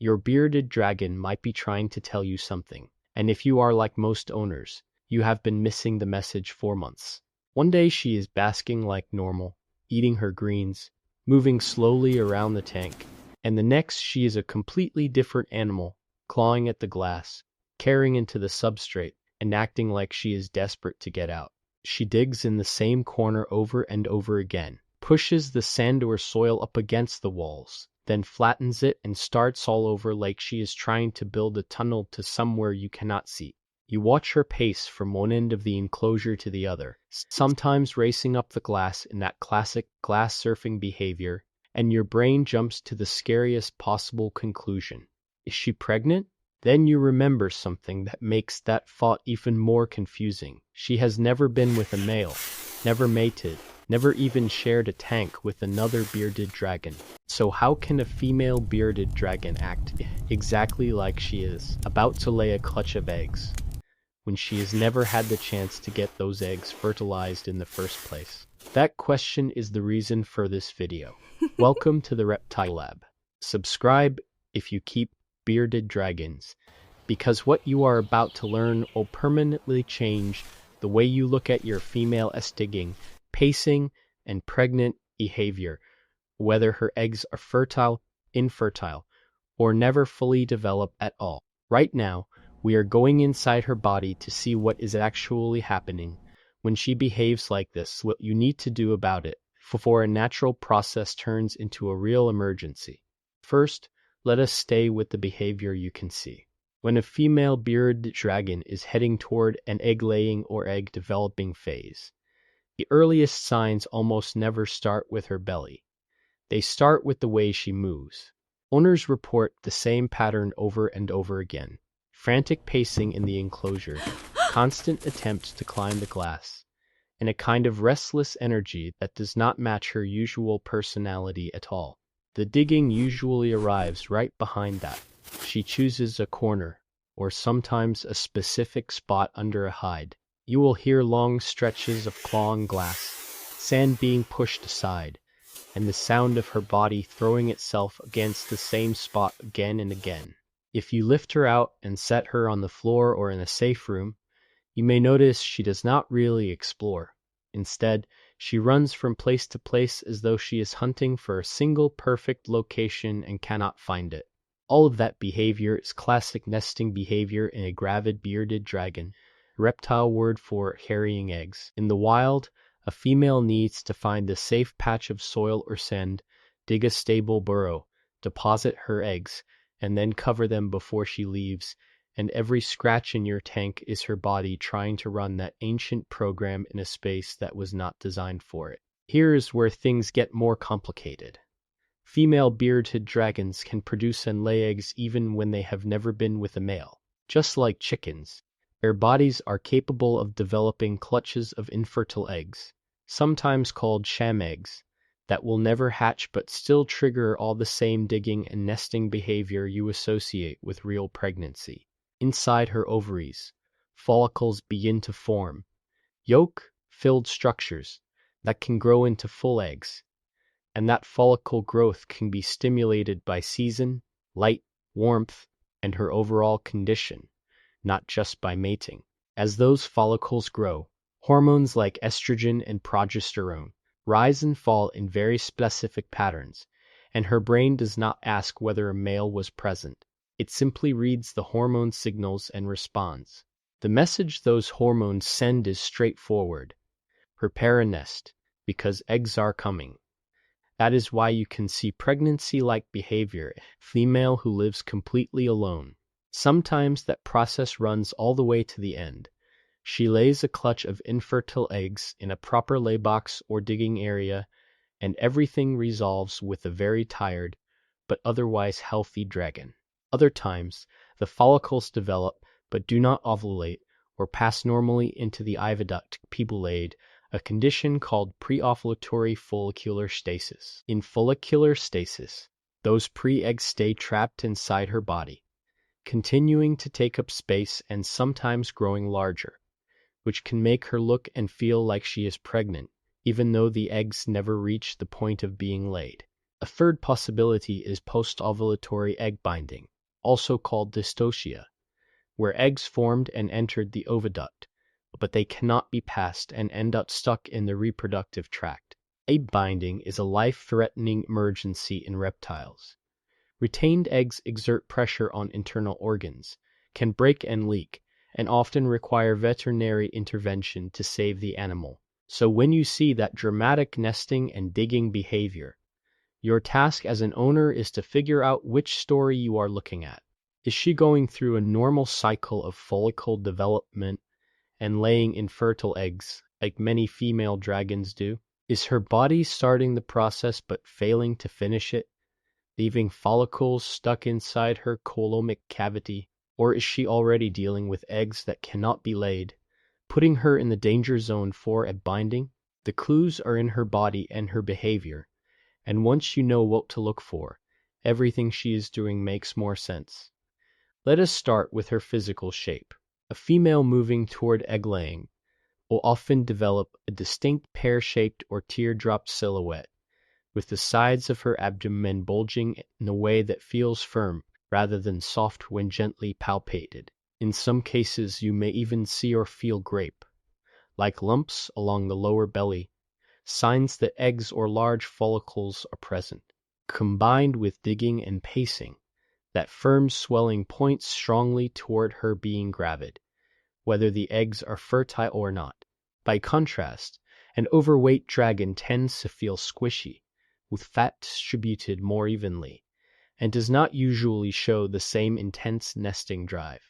Your bearded dragon might be trying to tell you something, and if you are like most owners, you have been missing the message for months. One day she is basking like normal, eating her greens, moving slowly around the tank, and the next she is a completely different animal, clawing at the glass, tearing into the substrate, and acting like she is desperate to get out. She digs in the same corner over and over again, pushes the sand or soil up against the walls, then flattens it and starts all over like she is trying to build a tunnel to somewhere you cannot see. You watch her pace from one end of the enclosure to the other, sometimes racing up the glass in that classic glass surfing behavior, and your brain jumps to the scariest possible conclusion. Is she pregnant? Then you remember something that makes that thought even more confusing. She has never been with a male, never mated, never even shared a tank with another bearded dragon. So how can a female bearded dragon act exactly like she is about to lay a clutch of eggs, when she has never had the chance to get those eggs fertilized in the first place? That question is the reason for this video. Welcome to the Reptile Lab. Subscribe if you keep bearded dragons, because what you are about to learn will permanently change the way you look at your female digging, pacing, and pregnant behavior, whether her eggs are fertile, infertile, or never fully develop at all. Right now, we are going inside her body to see what is actually happening when she behaves like this, what you need to do about it before a natural process turns into a real emergency. First, let us stay with the behavior you can see. When a female bearded dragon is heading toward an egg-laying or egg-developing phase, the earliest signs almost never start with her belly. They start with the way she moves. Owners report the same pattern over and over again. Frantic pacing in the enclosure, constant attempts to climb the glass, and a kind of restless energy that does not match her usual personality at all. The digging usually arrives right behind that. She chooses a corner, or sometimes a specific spot under a hide. You will hear long stretches of clawing glass, sand being pushed aside, and the sound of her body throwing itself against the same spot again and again. If you lift her out and set her on the floor or in a safe room, you may notice she does not really explore. Instead, she runs from place to place as though she is hunting for a single perfect location and cannot find it. All of that behavior is classic nesting behavior in a gravid bearded dragon, a reptile word for carrying eggs. In the wild, a female needs to find a safe patch of soil or sand, dig a stable burrow, deposit her eggs, and then cover them before she leaves, and every scratch in your tank is her body trying to run that ancient program in a space that was not designed for it. Here is where things get more complicated. Female bearded dragons can produce and lay eggs even when they have never been with a male. Just like chickens, their bodies are capable of developing clutches of infertile eggs, sometimes called sham eggs, that will never hatch but still trigger all the same digging and nesting behavior you associate with real pregnancy. Inside her ovaries, follicles begin to form, yolk-filled structures that can grow into full eggs, and that follicle growth can be stimulated by season, light, warmth, and her overall condition, not just by mating. As those follicles grow, hormones like estrogen and progesterone rise and fall in very specific patterns, and her brain does not ask whether a male was present. It simply reads the hormone signals and responds. The message those hormones send is straightforward. Prepare a nest, because eggs are coming. That is why you can see pregnancy-like behavior in a female who lives completely alone. Sometimes that process runs all the way to the end. She lays a clutch of infertile eggs in a proper laybox or digging area, and everything resolves with a very tired, but otherwise healthy dragon. Other times, the follicles develop but do not ovulate or pass normally into the oviduct pubulade, a condition called preovulatory follicular stasis. In follicular stasis, those pre-eggs stay trapped inside her body, continuing to take up space and sometimes growing larger, which can make her look and feel like she is pregnant, even though the eggs never reach the point of being laid. A third possibility is post-ovulatory egg binding, also called dystocia, where eggs formed and entered the oviduct, but they cannot be passed and end up stuck in the reproductive tract. Egg binding is a life-threatening emergency in reptiles. Retained eggs exert pressure on internal organs, can break and leak, and often require veterinary intervention to save the animal. So when you see that dramatic nesting and digging behavior, your task as an owner is to figure out which story you are looking at. Is she going through a normal cycle of follicle development and laying infertile eggs, like many female dragons do? Is her body starting the process but failing to finish it, leaving follicles stuck inside her coelomic cavity? Or is she already dealing with eggs that cannot be laid, putting her in the danger zone for egg binding? The clues are in her body and her behavior, and once you know what to look for, everything she is doing makes more sense. Let us start with her physical shape. A female moving toward egg laying will often develop a distinct pear-shaped or teardrop silhouette, with the sides of her abdomen bulging in a way that feels firm rather than soft when gently palpated. In some cases, you may even see or feel grape-like lumps along the lower belly, signs that eggs or large follicles are present. Combined with digging and pacing, that firm swelling points strongly toward her being gravid, whether the eggs are fertile or not. By contrast, an overweight dragon tends to feel squishy, with fat distributed more evenly, and does not usually show the same intense nesting drive.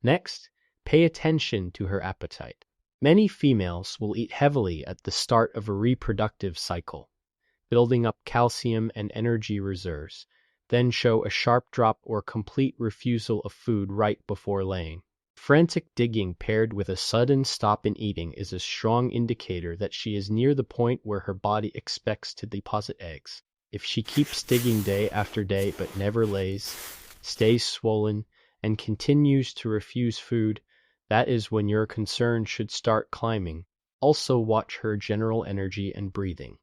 Next, pay attention to her appetite. Many females will eat heavily at the start of a reproductive cycle, building up calcium and energy reserves, then show a sharp drop or complete refusal of food right before laying. Frantic digging paired with a sudden stop in eating is a strong indicator that she is near the point where her body expects to deposit eggs. If she keeps digging day after day but never lays, stays swollen, and continues to refuse food, that is when your concern should start climbing. Also watch her general energy and breathing.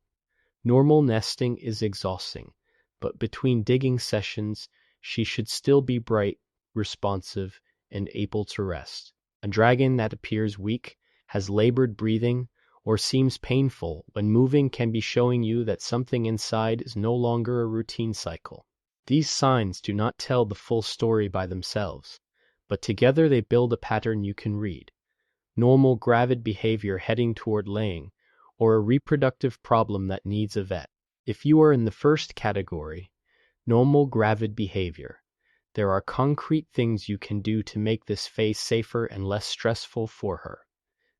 Normal nesting is exhausting, but between digging sessions, she should still be bright, responsive, and able to rest. A dragon that appears weak, has labored breathing, or seems painful when moving can be showing you that something inside is no longer a routine cycle. These signs do not tell the full story by themselves, but together they build a pattern you can read. Normal gravid behavior heading toward laying, or a reproductive problem that needs a vet. If you are in the first category, normal gravid behavior, there are concrete things you can do to make this phase safer and less stressful for her.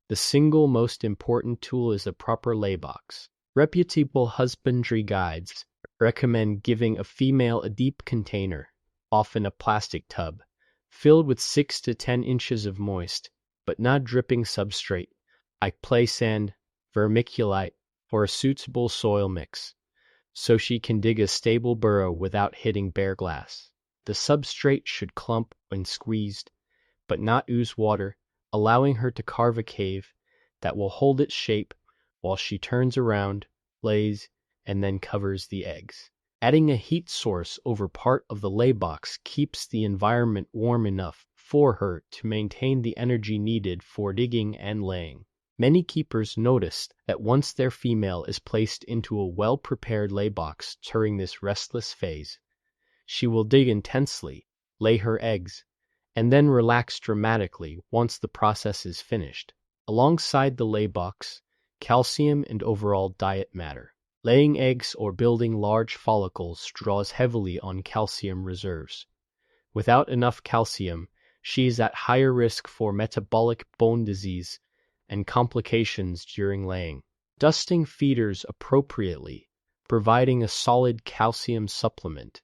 The single most important tool is a proper laybox. Reputable husbandry guides recommend giving a female a deep container, often a plastic tub, filled with 6 to 10 inches of moist, but not dripping substrate, like play sand, vermiculite, or a suitable soil mix, so she can dig a stable burrow without hitting bare glass. The substrate should clump when squeezed, but not ooze water, allowing her to carve a cave that will hold its shape while she turns around, lays, and then covers the eggs. Adding a heat source over part of the laybox keeps the environment warm enough for her to maintain the energy needed for digging and laying. Many keepers notice that once their female is placed into a well-prepared laybox during this restless phase, she will dig intensely, lay her eggs, and then relax dramatically once the process is finished. Alongside the laybox, calcium and overall diet matter. Laying eggs or building large follicles draws heavily on calcium reserves. Without enough calcium, she is at higher risk for metabolic bone disease and complications during laying. Dusting feeders appropriately, providing a solid calcium supplement,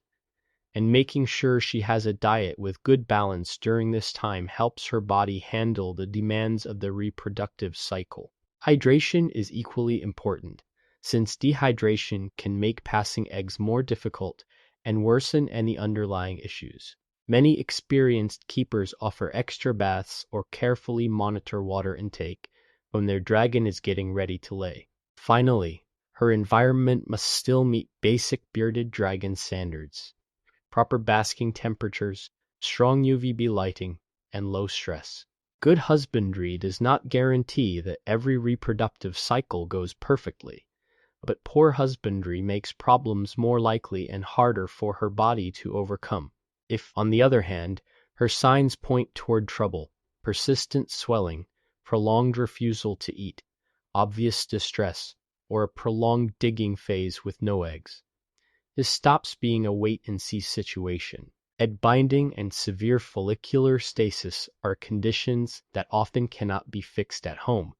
and making sure she has a diet with good balance during this time helps her body handle the demands of the reproductive cycle. Hydration is equally important, since dehydration can make passing eggs more difficult and worsen any underlying issues. Many experienced keepers offer extra baths or carefully monitor water intake when their dragon is getting ready to lay. Finally, Her environment must still meet basic bearded dragon standards: proper basking temperatures, strong UVB lighting, and low stress. Good husbandry does not guarantee that every reproductive cycle goes perfectly, but poor husbandry makes problems more likely and harder for her body to overcome. If, on the other hand, her signs point toward trouble, persistent swelling, prolonged refusal to eat, obvious distress, or a prolonged digging phase with no eggs, this stops being a wait-and-see situation. Egg binding and severe follicular stasis are conditions that often cannot be fixed at home.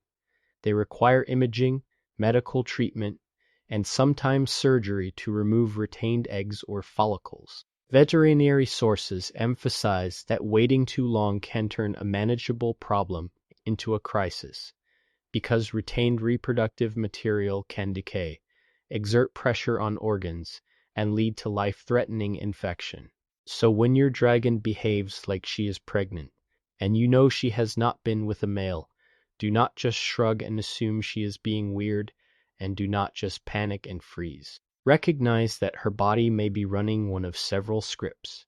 They require imaging, medical treatment, and sometimes surgery to remove retained eggs or follicles. Veterinary sources emphasize that waiting too long can turn a manageable problem into a crisis, because retained reproductive material can decay, exert pressure on organs, and lead to life-threatening infection. So when your dragon behaves like she is pregnant, and you know she has not been with a male, do not just shrug and assume she is being weird, and do not just panic and freeze. Recognize that her body may be running one of several scripts: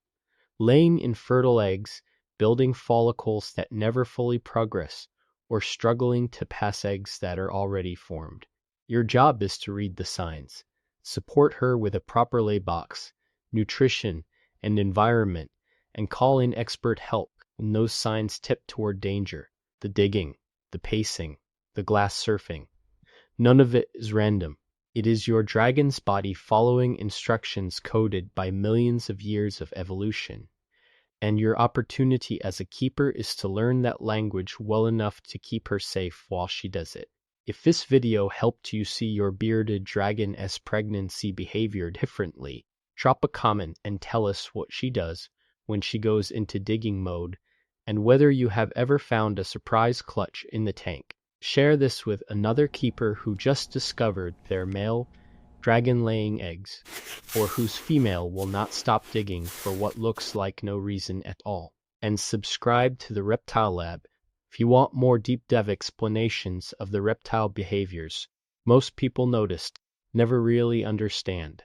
laying infertile eggs, building follicles that never fully progress, or struggling to pass eggs that are already formed. Your job is to read the signs, support her with a proper lay box, nutrition, and environment, and call in expert help when those signs tip toward danger: the digging, the pacing, the glass surfing. None of it is random. It is your dragon's body following instructions coded by millions of years of evolution. And your opportunity as a keeper is to learn that language well enough to keep her safe while she does it. If this video helped you see your bearded dragon's pregnancy behavior differently, drop a comment and tell us what she does when she goes into digging mode, and whether you have ever found a surprise clutch in the tank. Share this with another keeper who just discovered their male dragon laying eggs, or whose female will not stop digging for what looks like no reason at all. And subscribe to the Reptile Lab if you want more deep dive explanations of the reptile behaviors most people noticed, never really understand.